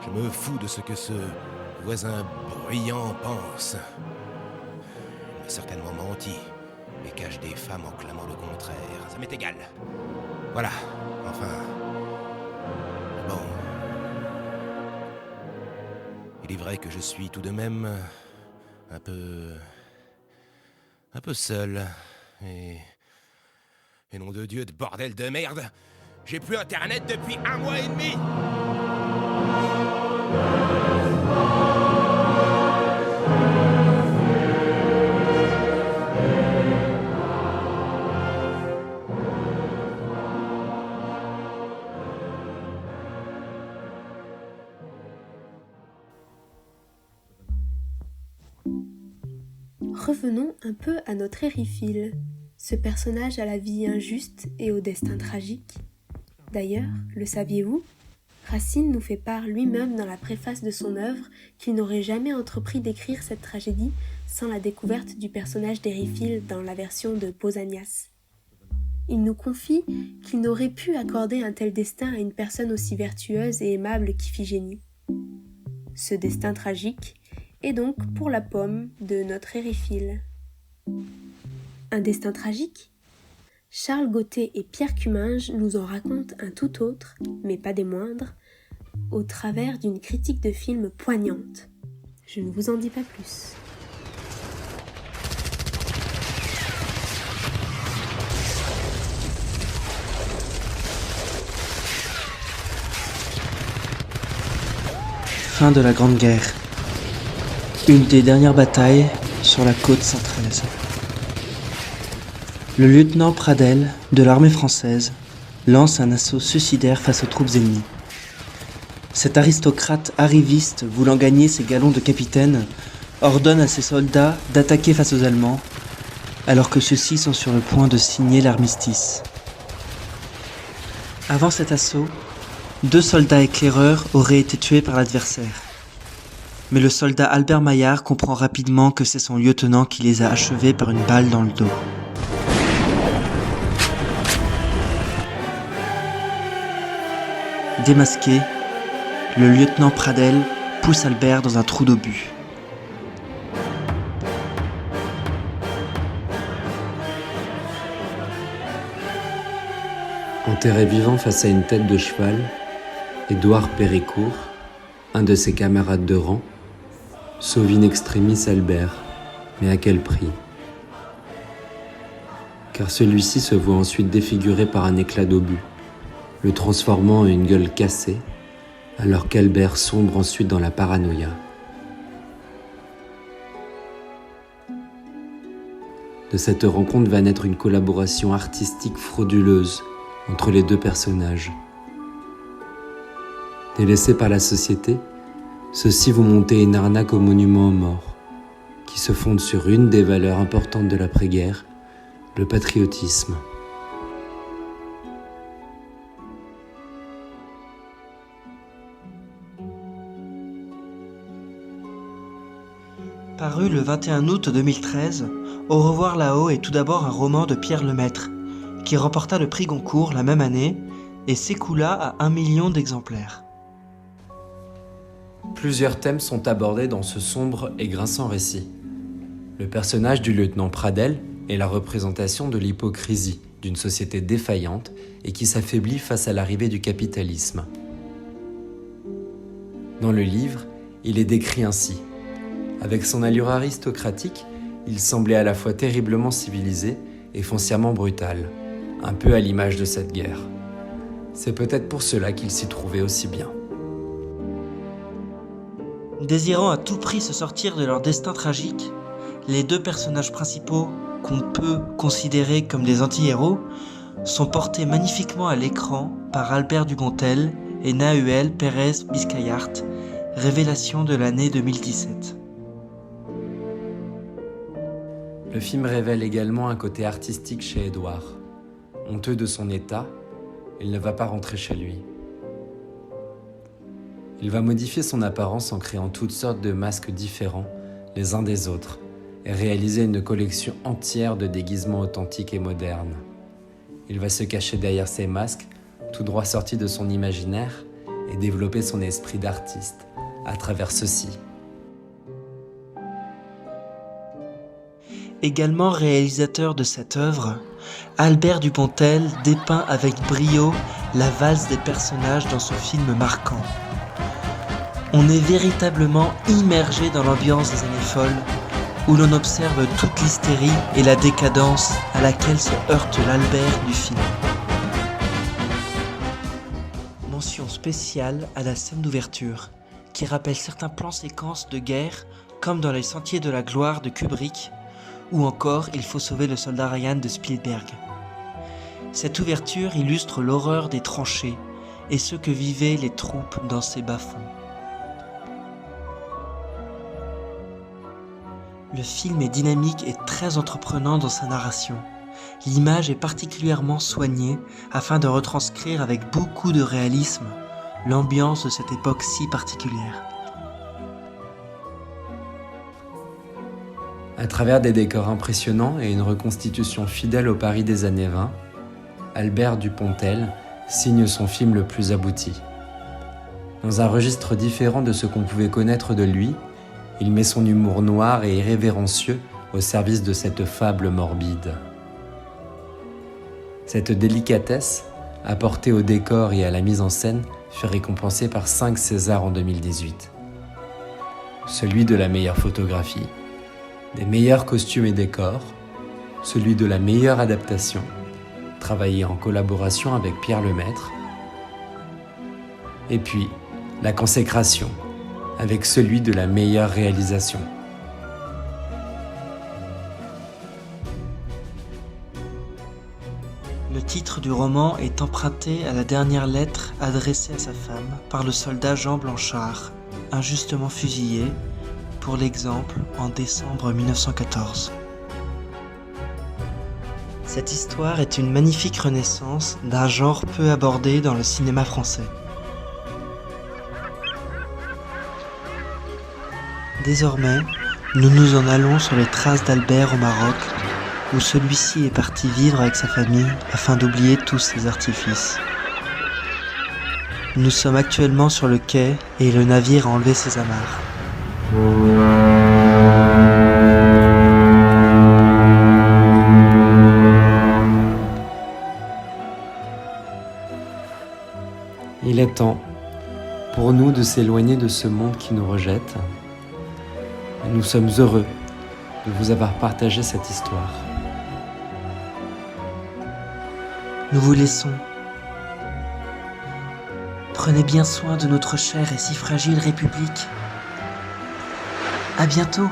Je me fous de ce que ce voisin bruyant pense. Il m'a certainement menti et cache des femmes en clamant le contraire. Ça m'est égal. Voilà, enfin... Bon... Il est vrai que je suis tout de même un peu seul. Et nom de Dieu de bordel de merde, j'ai plus internet depuis 1 mois et demi. Revenons un peu à notre Érifil, ce personnage à la vie injuste et au destin tragique. D'ailleurs, le saviez-vous ? Racine nous fait part lui-même dans la préface de son œuvre qu'il n'aurait jamais entrepris d'écrire cette tragédie sans la découverte du personnage d'Érifil dans la version de Pausanias. Il nous confie qu'il n'aurait pu accorder un tel destin à une personne aussi vertueuse et aimable qu'Iphigénie. Ce destin tragique est donc pour la pomme de notre Érifil. Un destin tragique ? Charles Gauthier et Pierre Cuminge nous en racontent un tout autre, mais pas des moindres, au travers d'une critique de film poignante. Je ne vous en dis pas plus. Fin de la Grande Guerre. Une des dernières batailles sur la côte centraise. Le lieutenant Pradel, de l'armée française, lance un assaut suicidaire face aux troupes ennemies. Cet aristocrate arriviste, voulant gagner ses galons de capitaine, ordonne à ses soldats d'attaquer face aux Allemands, alors que ceux-ci sont sur le point de signer l'armistice. Avant cet assaut, 2 soldats éclaireurs auraient été tués par l'adversaire. Mais le soldat Albert Maillard comprend rapidement que c'est son lieutenant qui les a achevés par une balle dans le dos. Démasqué, le lieutenant Pradel pousse Albert dans un trou d'obus. Enterré vivant face à une tête de cheval, Édouard Péricourt, un de ses camarades de rang, sauve in extremis Albert, mais à quel prix ? Car celui-ci se voit ensuite défiguré par un éclat d'obus, le transformant en une gueule cassée, alors qu'Albert sombre ensuite dans la paranoïa. De cette rencontre va naître une collaboration artistique frauduleuse entre les 2 personnages. Délaissés par la société, ceux-ci vont monter une arnaque au monument aux morts, qui se fonde sur une des valeurs importantes de l'après-guerre, le patriotisme. Paru le 21 août 2013, Au revoir là-haut est tout d'abord un roman de Pierre Lemaitre, qui remporta le prix Goncourt la même année et s'écoula à 1 million d'exemplaires. Plusieurs thèmes sont abordés dans ce sombre et grinçant récit. Le personnage du lieutenant Pradel est la représentation de l'hypocrisie d'une société défaillante et qui s'affaiblit face à l'arrivée du capitalisme. Dans le livre, il est décrit ainsi. Avec son allure aristocratique, il semblait à la fois terriblement civilisé et foncièrement brutal, un peu à l'image de cette guerre. C'est peut-être pour cela qu'il s'y trouvait aussi bien. Désirant à tout prix se sortir de leur destin tragique, les deux personnages principaux, qu'on peut considérer comme des anti-héros, sont portés magnifiquement à l'écran par Albert Dupontel et Nahuel Pérez Biscayart, révélation de l'année 2017. Le film révèle également un côté artistique chez Édouard. Honteux de son état, il ne va pas rentrer chez lui. Il va modifier son apparence en créant toutes sortes de masques différents les uns des autres et réaliser une collection entière de déguisements authentiques et modernes. Il va se cacher derrière ces masques, tout droit sortis de son imaginaire, et développer son esprit d'artiste à travers ceux-ci. Également réalisateur de cette œuvre, Albert Dupontel dépeint avec brio la valse des personnages dans ce film marquant. On est véritablement immergé dans l'ambiance des années folles, où l'on observe toute l'hystérie et la décadence à laquelle se heurte l'Albert du film. Mention spéciale à la scène d'ouverture, qui rappelle certains plans séquences de guerre, comme dans Les Sentiers de la Gloire de Kubrick, ou encore Il faut sauver le soldat Ryan de Spielberg. Cette ouverture illustre l'horreur des tranchées et ce que vivaient les troupes dans ces bas-fonds. Le film est dynamique et très entreprenant dans sa narration. L'image est particulièrement soignée afin de retranscrire avec beaucoup de réalisme l'ambiance de cette époque si particulière. À travers des décors impressionnants et une reconstitution fidèle au Paris des années 20, Albert Dupontel signe son film le plus abouti. Dans un registre différent de ce qu'on pouvait connaître de lui, il met son humour noir et irrévérencieux au service de cette fable morbide. Cette délicatesse, apportée au décor et à la mise en scène, fut récompensée par 5 Césars en 2018. Celui de la meilleure photographie, des meilleurs costumes et décors, celui de la meilleure adaptation, travaillé en collaboration avec Pierre Lemaître, et puis la consécration, avec celui de la meilleure réalisation. Le titre du roman est emprunté à la dernière lettre adressée à sa femme par le soldat Jean Blanchard, injustement fusillé, pour l'exemple, en décembre 1914. Cette histoire est une magnifique renaissance d'un genre peu abordé dans le cinéma français. Désormais, nous nous en allons sur les traces d'Albert au Maroc, où celui-ci est parti vivre avec sa famille afin d'oublier tous ses artifices. Nous sommes actuellement sur le quai et le navire a enlevé ses amarres. Il est temps pour nous de s'éloigner de ce monde qui nous rejette. Et nous sommes heureux de vous avoir partagé cette histoire. Nous vous laissons. Prenez bien soin de notre chère et si fragile République. À bientôt.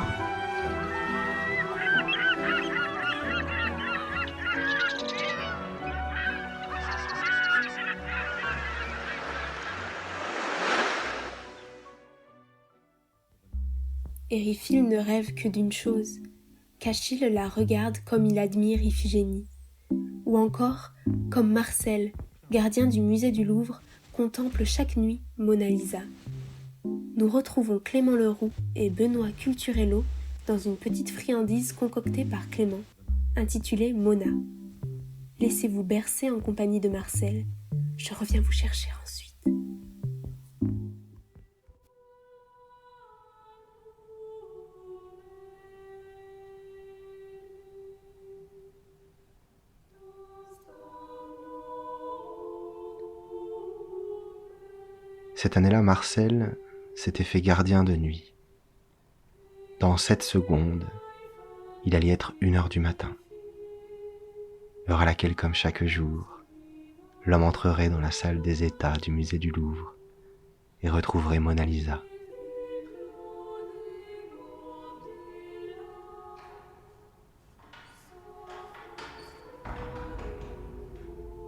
Eriphyle ne rêve que d'une chose, qu'Achille la regarde comme il admire Iphigénie. Ou encore, comme Marcel, gardien du musée du Louvre, contemple chaque nuit Mona Lisa. Nous retrouvons Clément Leroux et Benoît Culturello dans une petite friandise concoctée par Clément, intitulée Mona. Laissez-vous bercer en compagnie de Marcel. Je reviens vous chercher ensuite. Cette année-là, Marcel s'était fait gardien de nuit. Dans 7 secondes, il allait être 1h du matin. Heure à laquelle, comme chaque jour, l'homme entrerait dans la salle des États du musée du Louvre et retrouverait Mona Lisa.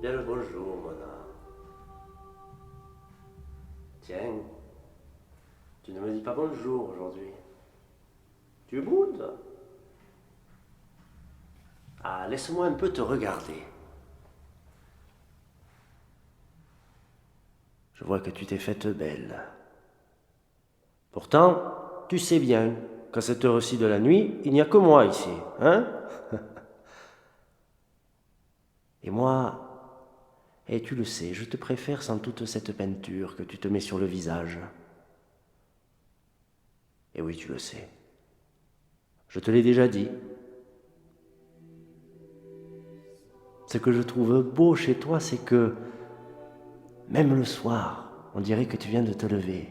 Bien le bonjour, Mona. Tiens, tu ne me dis pas bonjour aujourd'hui. Tu boudes? Ah, laisse-moi un peu te regarder. Je vois que tu t'es faite belle. Pourtant, tu sais bien qu'à cette heure-ci de la nuit, il n'y a que moi ici, hein? Et moi, et tu le sais, je te préfère sans toute cette peinture que tu te mets sur le visage. Et oui, tu le sais. Je te l'ai déjà dit. Ce que je trouve beau chez toi, c'est que, même le soir, on dirait que tu viens de te lever.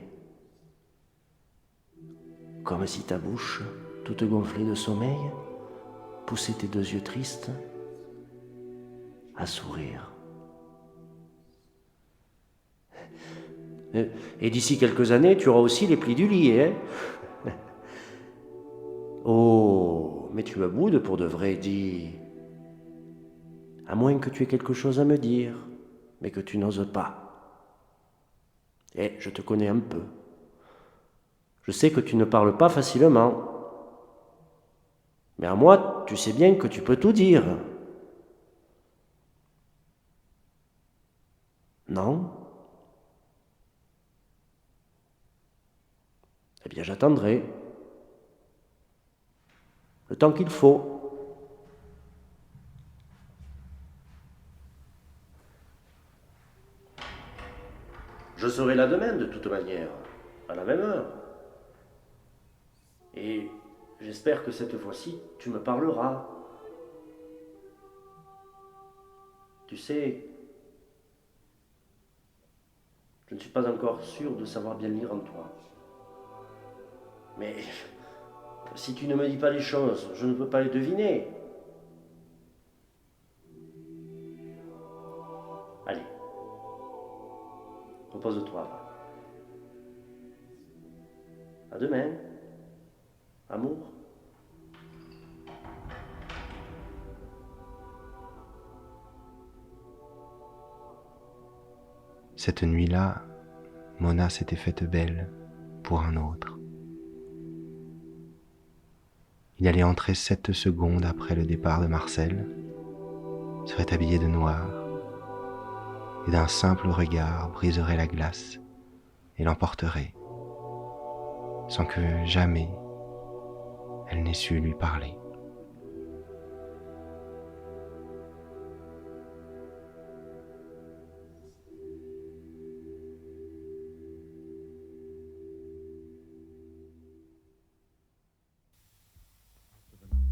Comme si ta bouche, toute gonflée de sommeil, poussait tes 2 yeux tristes à sourire. Et d'ici quelques années, tu auras aussi les plis du lit, hein? Oh, mais tu me boudes pour de vrai, dis. À moins que tu aies quelque chose à me dire, mais que tu n'oses pas. Eh, je te connais un peu. Je sais que tu ne parles pas facilement. Mais à moi, tu sais bien que tu peux tout dire. Non? Eh bien, j'attendrai. Le temps qu'il faut. Je serai là demain, de toute manière, à la même heure. Et j'espère que cette fois-ci, tu me parleras. Tu sais, je ne suis pas encore sûr de savoir bien lire en toi. Mais si tu ne me dis pas les choses, je ne peux pas les deviner. Allez, repose-toi. À demain, amour. Cette nuit-là, Mona s'était faite belle pour un autre. Il allait entrer 7 secondes après le départ de Marcel, serait habillé de noir, et d'un simple regard briserait la glace et l'emporterait, sans que jamais elle n'ait su lui parler.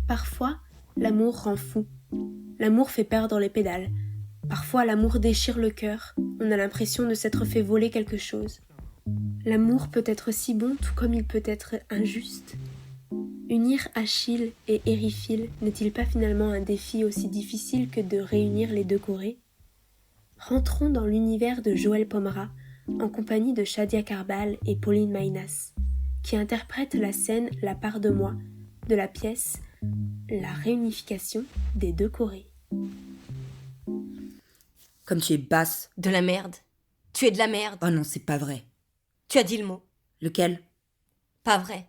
Parfois, l'amour rend fou. L'amour fait perdre les pédales. Parfois, l'amour déchire le cœur. On a l'impression de s'être fait voler quelque chose. L'amour peut être si bon tout comme il peut être injuste. Unir Achille et Éryphile n'est-il pas finalement un défi aussi difficile que de réunir les 2 Corées? Rentrons dans l'univers de Joël Pomera en compagnie de Shadia Karbal et Pauline Maynas, qui interprètent la scène La part de moi de la pièce La réunification des 2 Corées. Comme tu es basse. De la merde. Tu es de la merde. Oh non, c'est pas vrai. Tu as dit le mot. Lequel? Pas vrai.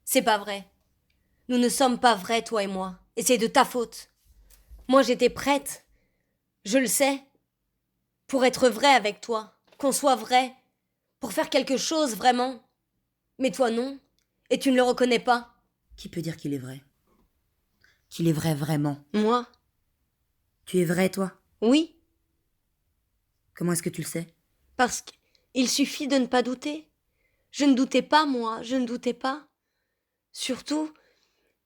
C'est pas vrai. Nous ne sommes pas vrais, toi et moi. Et c'est de ta faute. Moi, j'étais prête. Je le sais. Pour être vraie avec toi. Qu'on soit vrai. Pour faire quelque chose, vraiment. Mais toi, non. Et tu ne le reconnais pas. Qui peut dire qu'il est vrai? Qu'il est vrai vraiment? Moi. Tu es vrai, toi? Oui. Comment est-ce que tu le sais? Parce qu'il suffit de ne pas douter. Je ne doutais pas, moi. Je ne doutais pas. Surtout,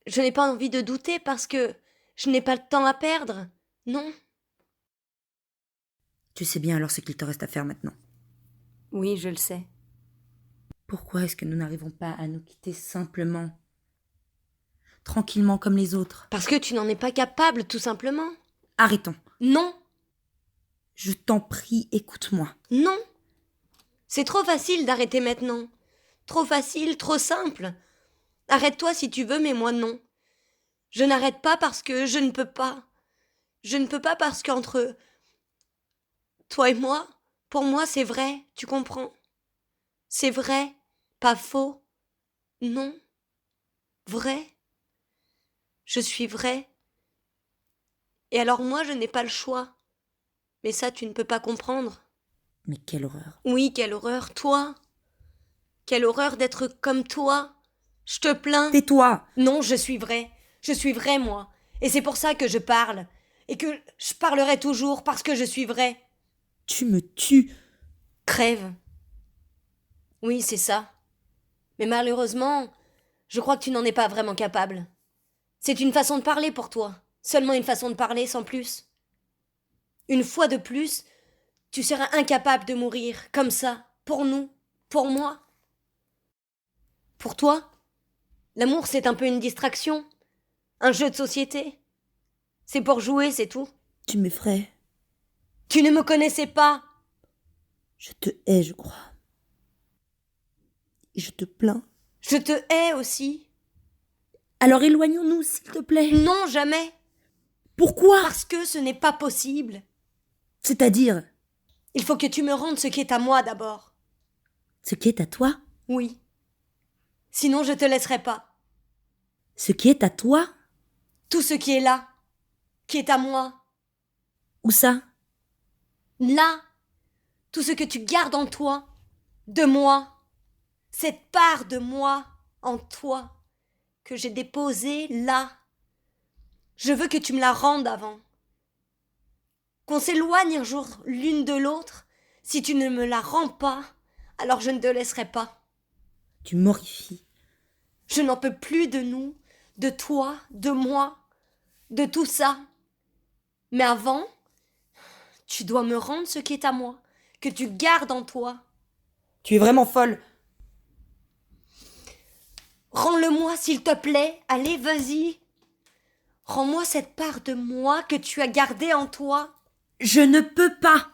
je n'ai pas envie de douter parce que je n'ai pas le temps à perdre. Non. Tu sais bien alors ce qu'il te reste à faire maintenant. Oui, je le sais. Pourquoi est-ce que nous n'arrivons pas à nous quitter simplement, tranquillement comme les autres? Parce que tu n'en es pas capable, tout simplement. Arrêtons. Non. Je t'en prie, écoute-moi. Non. C'est trop facile d'arrêter maintenant. Trop facile, trop simple. Arrête-toi si tu veux, mais moi non. Je n'arrête pas parce que je ne peux pas. Je ne peux pas parce qu'entre toi et moi, pour moi c'est vrai, tu comprends? C'est vrai, pas faux. Non. Vrai. Je suis vrai. Et alors moi je n'ai pas le choix. Mais ça tu ne peux pas comprendre. Mais quelle horreur. Oui, quelle horreur, toi. Quelle horreur d'être comme toi. Je te plains. Tais-toi. Non, je suis vrai. Je suis vrai, moi. Et c'est pour ça que je parle. Et que je parlerai toujours parce que je suis vrai. Tu me tues. Crève. Oui, c'est ça. Mais malheureusement, je crois que tu n'en es pas vraiment capable. C'est une façon de parler pour toi. Seulement une façon de parler, sans plus. Une fois de plus, tu seras incapable de mourir, comme ça, pour nous, pour moi. Pour toi, l'amour c'est un peu une distraction, un jeu de société. C'est pour jouer, c'est tout. Tu m'effraies. Tu ne me connaissais pas. Je te hais, je crois. Et je te plains. Je te hais aussi. Alors éloignons-nous, s'il te plaît. Non, jamais. Pourquoi? Parce que ce n'est pas possible. C'est-à-dire? Il faut que tu me rendes ce qui est à moi d'abord. Ce qui est à toi? Oui. Sinon je te laisserai pas. Ce qui est à toi? Tout ce qui est là, qui est à moi. Où ça? Là. Tout ce que tu gardes en toi, de moi. Cette part de moi en toi que j'ai déposée là. Je veux que tu me la rendes avant. Qu'on s'éloigne un jour l'une de l'autre. Si tu ne me la rends pas, alors je ne te laisserai pas. Tu m'horrifies. Je n'en peux plus de nous, de toi, de moi, de tout ça. Mais avant, tu dois me rendre ce qui est à moi, que tu gardes en toi. Tu es vraiment folle. Rends-le-moi, s'il te plaît. Allez, vas-y. Rends-moi cette part de moi que tu as gardée en toi. Je ne peux pas.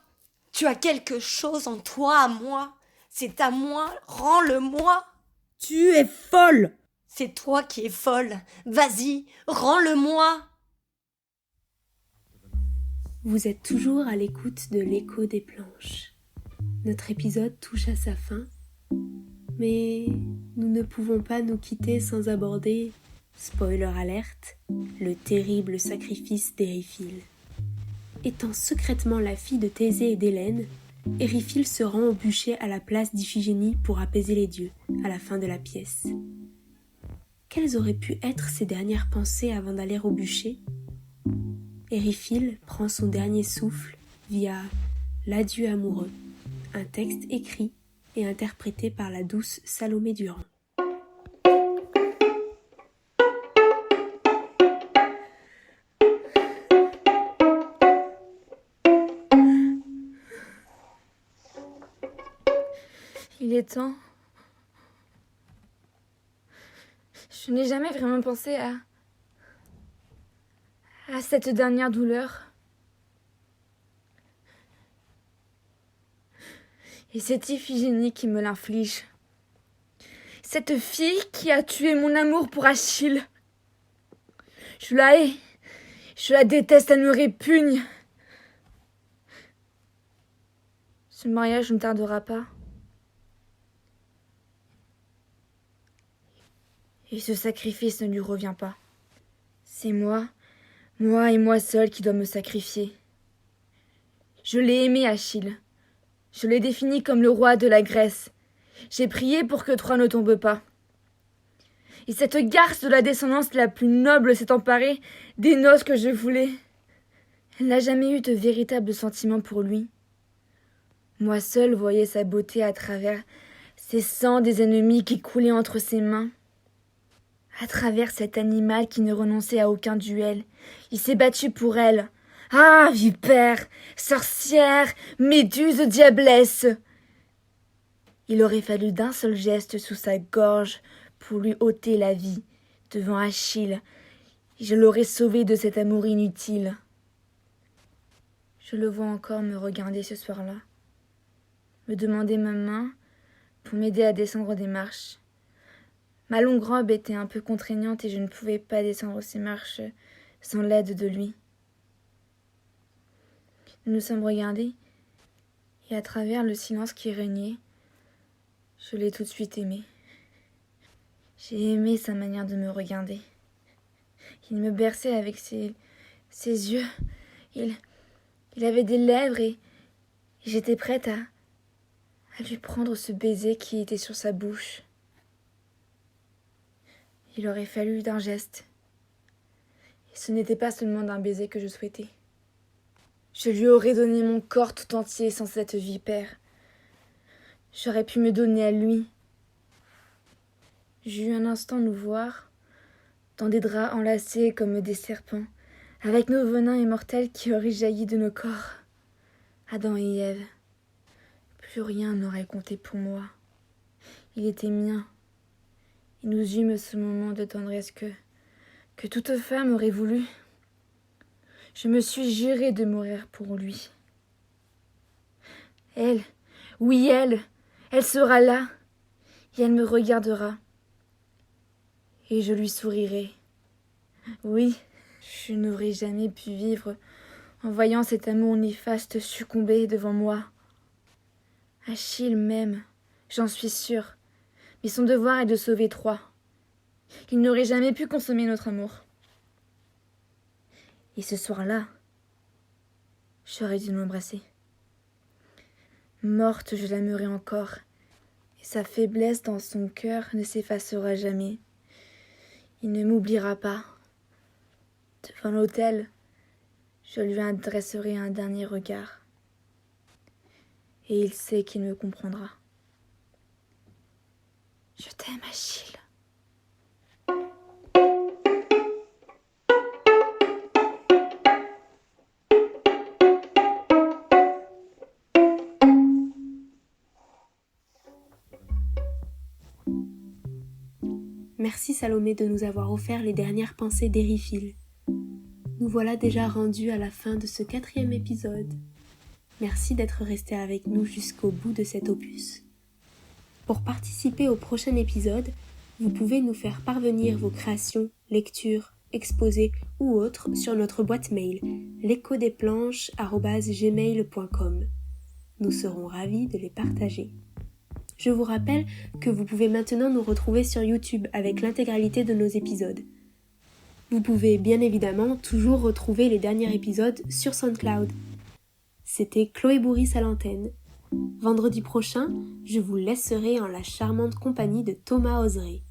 Tu as quelque chose en toi à moi. C'est à moi. Rends-le-moi. Tu es folle. C'est toi qui es folle. Vas-y, rends-le-moi. Vous êtes toujours à l'écoute de l'écho des planches. Notre épisode touche à sa fin, mais nous ne pouvons pas nous quitter sans aborder, spoiler alerte, le terrible sacrifice d'Ériphyle. Étant secrètement la fille de Thésée et d'Hélène,Ériphyle se rend au bûcher à la place d'Iphigénie pour apaiser les dieux, à la fin de la pièce. Quelles auraient pu être ses dernières pensées avant d'aller au bûcher ?Ériphyle prend son dernier souffle via L'adieu amoureux, un texte écrit et interprété par la douce Salomé Durand. Il est temps. Je n'ai jamais vraiment pensé à cette dernière douleur. Et c'est Iphigénie qui me l'inflige. Cette fille qui a tué mon amour pour Achille. Je la hais. Je la déteste, elle me répugne. Ce mariage ne tardera pas. Et ce sacrifice ne lui revient pas. C'est moi et moi seul qui dois me sacrifier. Je l'ai aimé, Achille. Je l'ai défini comme le roi de la Grèce. J'ai prié pour que Troie ne tombe pas. Et cette garce de la descendance la plus noble s'est emparée des noces que je voulais. Elle n'a jamais eu de véritable sentiment pour lui. Moi seul voyais sa beauté à travers ces sangs des ennemis qui coulaient entre ses mains. À travers cet animal qui ne renonçait à aucun duel, il s'est battu pour elle. Ah, vipère, sorcière, méduse, diablesse! Il aurait fallu d'un seul geste sous sa gorge pour lui ôter la vie devant Achille, et je l'aurais sauvé de cet amour inutile. Je le vois encore me regarder ce soir-là, me demander ma main pour m'aider à descendre des marches. Ma longue robe était un peu contraignante et je ne pouvais pas descendre ces marches sans l'aide de lui. Nous nous sommes regardés, et à travers le silence qui régnait, je l'ai tout de suite aimé. J'ai aimé sa manière de me regarder. Il me berçait avec ses yeux. Il avait des lèvres et j'étais prête à lui prendre ce baiser qui était sur sa bouche. Il aurait fallu d'un geste. Et ce n'était pas seulement d'un baiser que je souhaitais. Je lui aurais donné mon corps tout entier sans cette vipère. J'aurais pu me donner à lui. J'ai eu un instant nous voir, dans des draps enlacés comme des serpents, avec nos venins immortels qui auraient jailli de nos corps. Adam et Ève. Plus rien n'aurait compté pour moi. Il était mien. Et nous eûmes ce moment de tendresse que toute femme aurait voulu. Je me suis juré de mourir pour lui. Elle, oui elle sera là, et elle me regardera. Et je lui sourirai. Oui, je n'aurais jamais pu vivre en voyant cet amour néfaste succomber devant moi. Achille m'aime, j'en suis sûre, mais son devoir est de sauver Troie. Il n'aurait jamais pu consommer notre amour. Et ce soir-là, j'aurais dû l'embrasser. Morte, je l'aimerai encore, et sa faiblesse dans son cœur ne s'effacera jamais. Il ne m'oubliera pas. Devant l'autel, je lui adresserai un dernier regard. Et il sait qu'il me comprendra. Je t'aime, Achille. Merci Salomé de nous avoir offert les dernières pensées d'Ériphile. Nous voilà déjà rendus à la fin de ce 4e épisode. Merci d'être resté avec nous jusqu'au bout de cet opus. Pour participer au prochain épisode, vous pouvez nous faire parvenir vos créations, lectures, exposés ou autres sur notre boîte mail l'échodesplanches@gmail.com. Nous serons ravis de les partager. Je vous rappelle que vous pouvez maintenant nous retrouver sur YouTube avec l'intégralité de nos épisodes. Vous pouvez bien évidemment toujours retrouver les derniers épisodes sur SoundCloud. C'était Chloé Bourris à l'antenne. Vendredi prochain, je vous laisserai en la charmante compagnie de Thomas Oseret.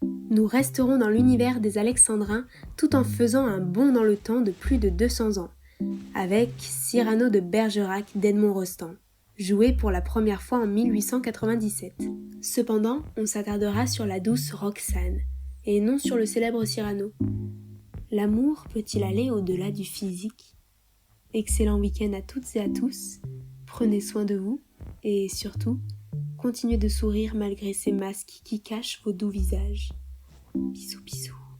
Nous resterons dans l'univers des Alexandrins tout en faisant un bond dans le temps de plus de 200 ans, avec Cyrano de Bergerac d'Edmond Rostand, joué pour la première fois en 1897. Cependant, on s'attardera sur la douce Roxane, et non sur le célèbre Cyrano. L'amour peut-il aller au-delà du physique ? Excellent week-end à toutes et à tous, prenez soin de vous, et surtout, continuez de sourire malgré ces masques qui cachent vos doux visages. Bisous bisous.